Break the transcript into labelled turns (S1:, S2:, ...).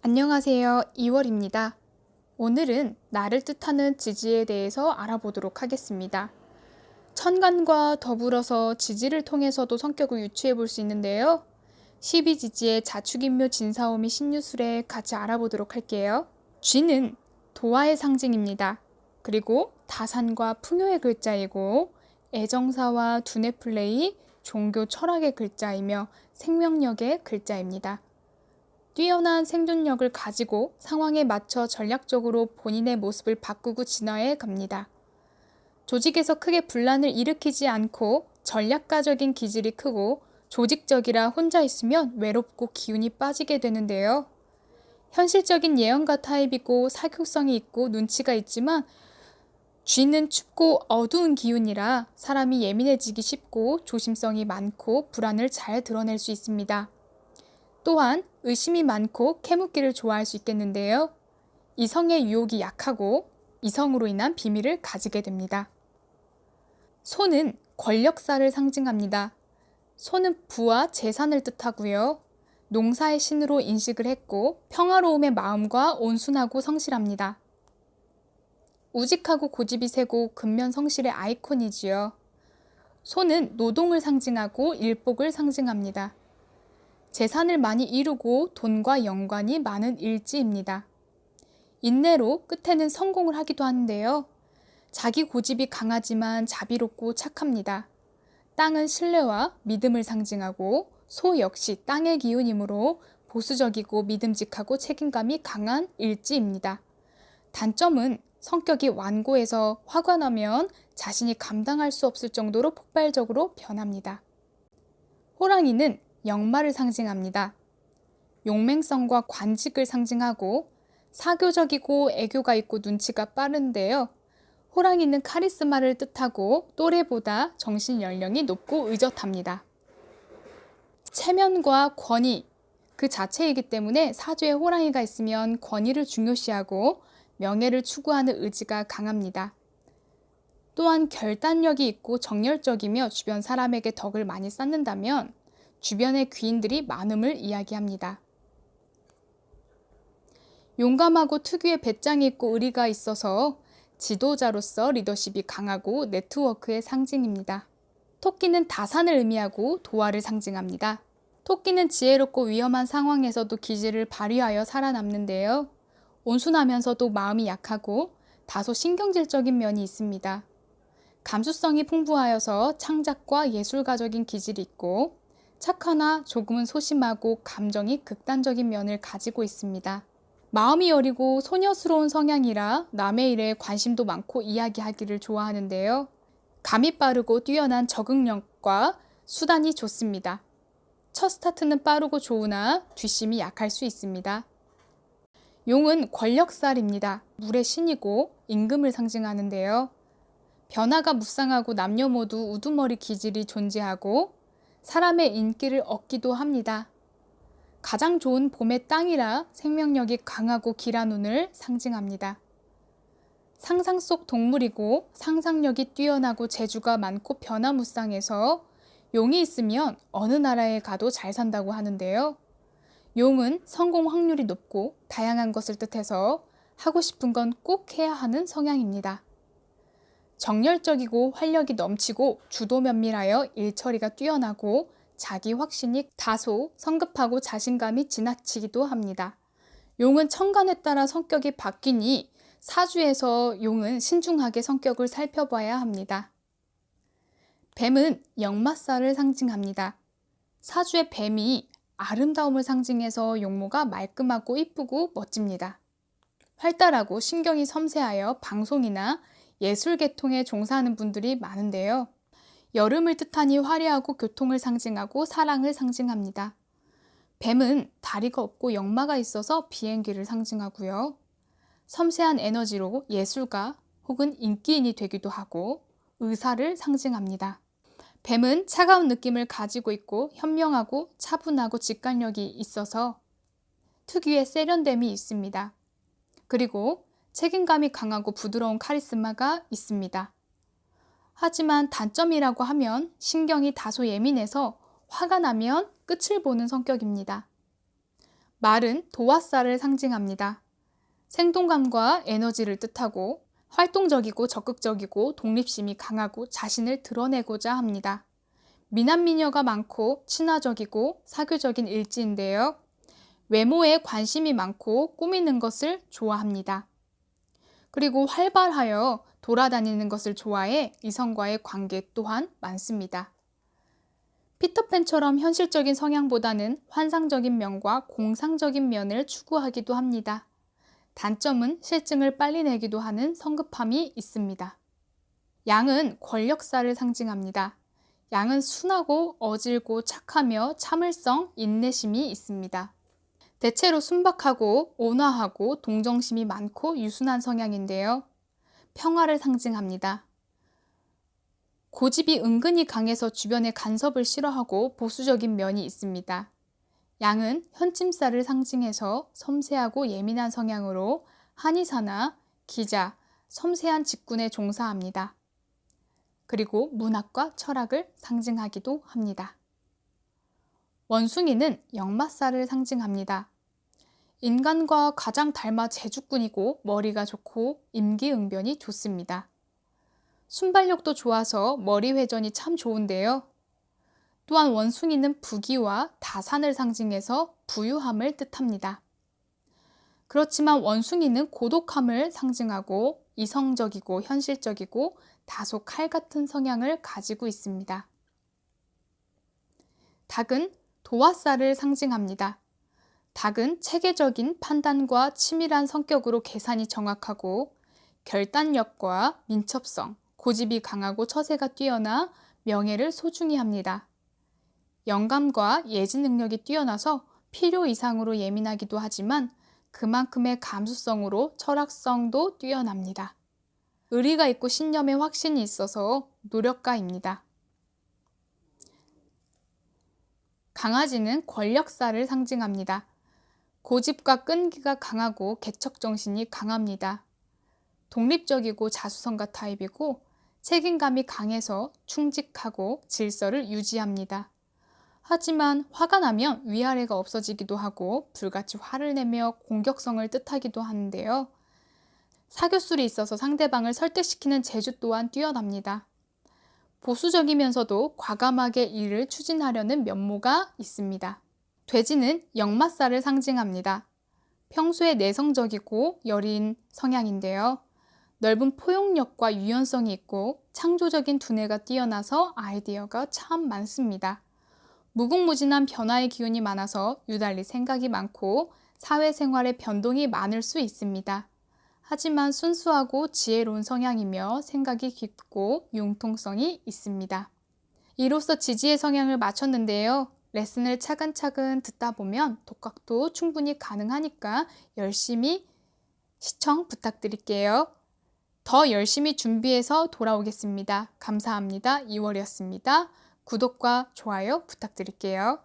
S1: 안녕하세요. 2월입니다. 오늘은 나를 뜻하는 지지에 대해서 알아보도록 하겠습니다. 천간과 더불어서 지지를 통해서도 성격을 유추해 볼 수 있는데요. 12지지의 자축인묘 진사오미 신유술에 같이 알아보도록 할게요. 쥐는 도화의 상징입니다. 그리고 다산과 풍요의 글자이고 애정사와 두뇌 플레이, 종교 철학의 글자이며 생명력의 글자입니다. 뛰어난 생존력을 가지고 상황에 맞춰 전략적으로 본인의 모습을 바꾸고 진화해 갑니다. 조직에서 크게 분란을 일으키지 않고 전략가적인 기질이 크고 조직적이라 혼자 있으면 외롭고 기운이 빠지게 되는데요. 현실적인 예언가 타입이고 사교성이 있고 눈치가 있지만 쥐는 춥고 어두운 기운이라 사람이 예민해지기 쉽고 조심성이 많고 불안을 잘 드러낼 수 있습니다. 또한 의심이 많고 캐묻기를 좋아할 수 있겠는데요. 이성의 유혹이 약하고 이성으로 인한 비밀을 가지게 됩니다. 소는 권력사를 상징합니다. 소는 부와 재산을 뜻하고요. 농사의 신으로 인식을 했고 평화로움의 마음과 온순하고 성실합니다. 우직하고 고집이 세고 근면 성실의 아이콘이지요. 소는 노동을 상징하고 일복을 상징합니다. 재산을 많이 이루고 돈과 연관이 많은 일지입니다. 인내로 끝에는 성공을 하기도 하는데요. 자기 고집이 강하지만 자비롭고 착합니다. 땅은 신뢰와 믿음을 상징하고 소 역시 땅의 기운이므로 보수적이고 믿음직하고 책임감이 강한 일지입니다. 단점은 성격이 완고해서 화가 나면 자신이 감당할 수 없을 정도로 폭발적으로 변합니다. 호랑이는 역마를 상징합니다. 용맹성과 관직을 상징하고 사교적이고 애교가 있고 눈치가 빠른데요. 호랑이는 카리스마를 뜻하고 또래보다 정신 연령이 높고 의젓합니다. 체면과 권위 그 자체이기 때문에 사주에 호랑이가 있으면 권위를 중요시하고 명예를 추구하는 의지가 강합니다. 또한 결단력이 있고 정열적이며 주변 사람에게 덕을 많이 쌓는다면 주변의 귀인들이 많음을 이야기합니다. 용감하고 특유의 배짱이 있고 의리가 있어서 지도자로서 리더십이 강하고 네트워크의 상징입니다. 토끼는 다산을 의미하고 도화를 상징합니다. 토끼는 지혜롭고 위험한 상황에서도 기질을 발휘하여 살아남는데요. 온순하면서도 마음이 약하고 다소 신경질적인 면이 있습니다. 감수성이 풍부하여서 창작과 예술가적인 기질이 있고 착하나 조금은 소심하고 감정이 극단적인 면을 가지고 있습니다. 마음이 여리고 소녀스러운 성향이라 남의 일에 관심도 많고 이야기하기를 좋아하는데요. 감이 빠르고 뛰어난 적응력과 수단이 좋습니다. 첫 스타트는 빠르고 좋으나 뒷심이 약할 수 있습니다. 용은 권력살입니다. 물의 신이고 임금을 상징하는데요. 변화가 무쌍하고 남녀 모두 우두머리 기질이 존재하고 사람의 인기를 얻기도 합니다. 가장 좋은 봄의 땅이라 생명력이 강하고 길한 운을 상징합니다. 상상 속 동물이고 상상력이 뛰어나고 재주가 많고 변화무쌍해서 용이 있으면 어느 나라에 가도 잘 산다고 하는데요. 용은 성공 확률이 높고 다양한 것을 뜻해서 하고 싶은 건 꼭 해야 하는 성향입니다. 정열적이고 활력이 넘치고 주도 면밀하여 일처리가 뛰어나고 자기 확신이 다소 성급하고 자신감이 지나치기도 합니다. 용은 천간에 따라 성격이 바뀌니 사주에서 용은 신중하게 성격을 살펴봐야 합니다. 뱀은 역마살을 상징합니다. 사주의 뱀이 아름다움을 상징해서 용모가 말끔하고 이쁘고 멋집니다. 활달하고 신경이 섬세하여 방송이나 예술 계통에 종사하는 분들이 많은데요. 여름을 뜻하니 화려하고 교통을 상징하고 사랑을 상징합니다. 뱀은 다리가 없고 역마가 있어서 비행기를 상징하고요. 섬세한 에너지로 예술가 혹은 인기인이 되기도 하고 의사를 상징합니다. 뱀은 차가운 느낌을 가지고 있고 현명하고 차분하고 직관력이 있어서 특유의 세련됨이 있습니다. 그리고 책임감이 강하고 부드러운 카리스마가 있습니다. 하지만 단점이라고 하면 신경이 다소 예민해서 화가 나면 끝을 보는 성격입니다. 말은 도화살을 상징합니다. 생동감과 에너지를 뜻하고 활동적이고 적극적이고 독립심이 강하고 자신을 드러내고자 합니다. 미남 미녀가 많고 친화적이고 사교적인 일지인데요. 외모에 관심이 많고 꾸미는 것을 좋아합니다. 그리고 활발하여 돌아다니는 것을 좋아해 이성과의 관계 또한 많습니다. 피터팬처럼 현실적인 성향보다는 환상적인 면과 공상적인 면을 추구하기도 합니다. 단점은 실증을 빨리 내기도 하는 성급함이 있습니다. 양은 권력사를 상징합니다. 양은 순하고 어질고 착하며 참을성, 인내심이 있습니다. 대체로 순박하고 온화하고 동정심이 많고 유순한 성향인데요. 평화를 상징합니다. 고집이 은근히 강해서 주변의 간섭을 싫어하고 보수적인 면이 있습니다. 양은 현찜살을 상징해서 섬세하고 예민한 성향으로 한의사나 기자, 섬세한 직군에 종사합니다. 그리고 문학과 철학을 상징하기도 합니다. 원숭이는 역마살을 상징합니다. 인간과 가장 닮아 제주꾼이고 머리가 좋고 임기응변이 좋습니다. 순발력도 좋아서 머리 회전이 참 좋은데요. 또한 원숭이는 부귀와 다산을 상징해서 부유함을 뜻합니다. 그렇지만 원숭이는 고독함을 상징하고 이성적이고 현실적이고 다소 칼 같은 성향을 가지고 있습니다. 닭은 도화살을 상징합니다. 닭은 체계적인 판단과 치밀한 성격으로 계산이 정확하고 결단력과 민첩성, 고집이 강하고 처세가 뛰어나 명예를 소중히 합니다. 영감과 예지 능력이 뛰어나서 필요 이상으로 예민하기도 하지만 그만큼의 감수성으로 철학성도 뛰어납니다. 의리가 있고 신념에 확신이 있어서 노력가입니다. 강아지는 권력사를 상징합니다. 고집과 끈기가 강하고 개척정신이 강합니다. 독립적이고 자수성가 타입이고 책임감이 강해서 충직하고 질서를 유지합니다. 하지만 화가 나면 위아래가 없어지기도 하고 불같이 화를 내며 공격성을 뜻하기도 하는데요. 사교술이 있어서 상대방을 설득시키는 재주 또한 뛰어납니다. 보수적이면서도 과감하게 일을 추진하려는 면모가 있습니다. 돼지는 역마살을 상징합니다. 평소에 내성적이고 여린 성향인데요. 넓은 포용력과 유연성이 있고 창조적인 두뇌가 뛰어나서 아이디어가 참 많습니다. 무궁무진한 변화의 기운이 많아서 유달리 생각이 많고 사회생활에 변동이 많을 수 있습니다. 하지만 순수하고 지혜로운 성향이며 생각이 깊고 융통성이 있습니다. 이로써 지지의 성향을 맞췄는데요. 레슨을 차근차근 듣다 보면 독학도 충분히 가능하니까 열심히 시청 부탁드릴게요. 더 열심히 준비해서 돌아오겠습니다. 감사합니다. 2월이었습니다. 구독과 좋아요 부탁드릴게요.